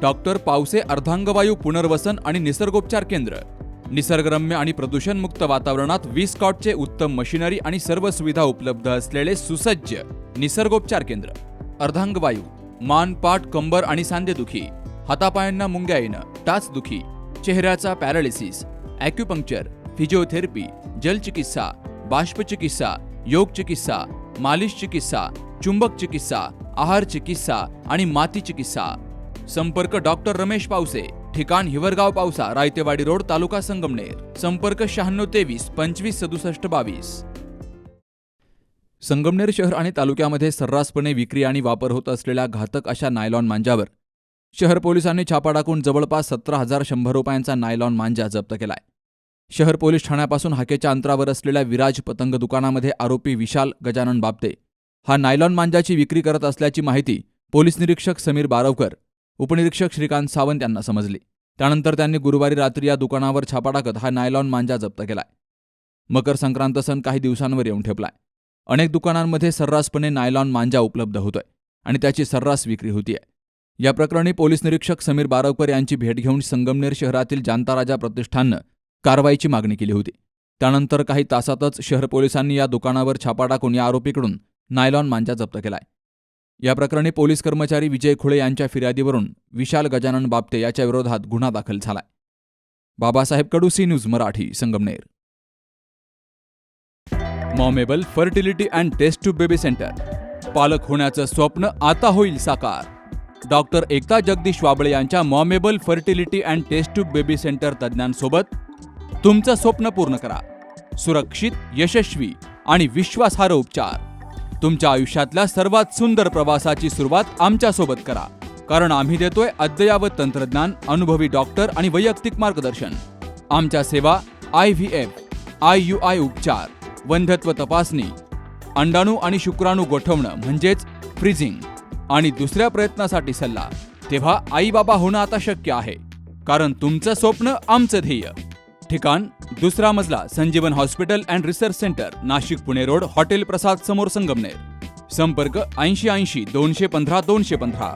Doctor Pawase अर्धांगवायू पुनर्वसन आणि निसर्गोपचार केंद्र. निसर्गरम्य आणि प्रदूषणमुक्त वातावरणात 20 कॉटचे उत्तम मशिनरी आणि सर्व सुविधा उपलब्ध असलेले सुसज्ज निसर्गोपचार केंद्र. अर्धांगवायू, मान, पाठ, कंबर आणि सांधेदुखी, हातापायांना मुंग्या येणं, टाचदुखी, चेहऱ्याचा पॅरालिसिस, ॲक्युपंक्चर, फिजिओथेरपी, जलचिकित्सा, बाष्पचिकित्सा, योग चिकित्सा, मालिश चिकित्सा, चुंबक चिकित्सा, आहार चिकित्सा आणि माती चिकित्सा. संपर्क डॉक्टर रमेश पावसे, ठिकाण हिवरगाव पावसा, रायतेवाडी रोड, तालुका संगमनेर. संपर्क 9623 25 67 22. संगमनेर शहर आणि तालुक्यामध्ये सर्रासपणे विक्री आणि वापर होत असलेल्या घातक अशा नायलॉन मांजावर शहर पोलिसांनी छापा टाकून जवळपास 17,100 रुपयांचा नायलॉन मांजा जप्त केलाय. शहर पोलीस ठाण्यापासून हाकेच्या अंतरावर असलेल्या विराज पतंग दुकानामध्ये आरोपी विशाल गजानन बापते हा नायलॉन मांजाची विक्री करत असल्याची माहिती पोलीस निरीक्षक समीर बारवकर, उपनिरीक्षक श्रीकांत सावंत यांना समजली. त्यानंतर त्यांनी गुरुवारी रात्री या दुकानावर छापा टाकत हा नायलॉन मांजा जप्त केलाय. मकर संक्रांत सण काही दिवसांवर येऊन ठेपलाय. अनेक दुकानांमध्ये सर्रासपणे नायलॉन मांजा उपलब्ध होतोय आणि त्याची सर्रास विक्री होतीये. या प्रकरणी पोलीस निरीक्षक समीर बारवकर यांची भेट घेऊन संगमनेर शहरातील जांताराजा प्रतिष्ठाननं कारवाईची मागणी केली होती. त्यानंतर काही तासातच शहर पोलिसांनी या दुकानावर छापा टाकून या आरोपीकडून नायलॉन मांजा जप्त केलाय. या प्रकरणी पोलीस कर्मचारी विजय खुळे यांच्या फिर्यादीवरून विशाल गजानन बापते याच्या विरोधात गुन्हा दाखल झालाय. Babasaheb Kadu, C news Marathi, Sangamner. Momable fertility and test tube baby centre. पालक होण्याचं स्वप्न आता होईल साकार. डॉक्टर एकता जगदीश वाबळे यांच्या Momable fertility and test tube baby centre तज्ज्ञांसोबत तुमचं स्वप्न पूर्ण करा. सुरक्षित, यशस्वी आणि विश्वासार्ह उपचार. तुमच्या आयुष्यातल्या सर्वात सुंदर प्रवासाची सुरुवात आमच्यासोबत करा, कारण आम्ही देतोय अद्ययावत तंत्रज्ञान, अनुभवी डॉक्टर आणि वैयक्तिक मार्गदर्शन. आमच्या सेवा IVF, IUI उपचार, वंध्यत्व तपासणी, अंडाणू आणि शुक्राणू गोठवणं म्हणजेच फ्रीजिंग आणि दुसऱ्या प्रयत्नासाठी सल्ला. तेव्हा आई बाबा होणं आता शक्य आहे, कारण तुमचं स्वप्न आमचं ध्येय. ठिकाण दुसरा मजला, Sanjeevan hospital and research centre, Nashik Pune road, hotel Prasad समोर, संगमनेर. संपर्क 8080 215 215.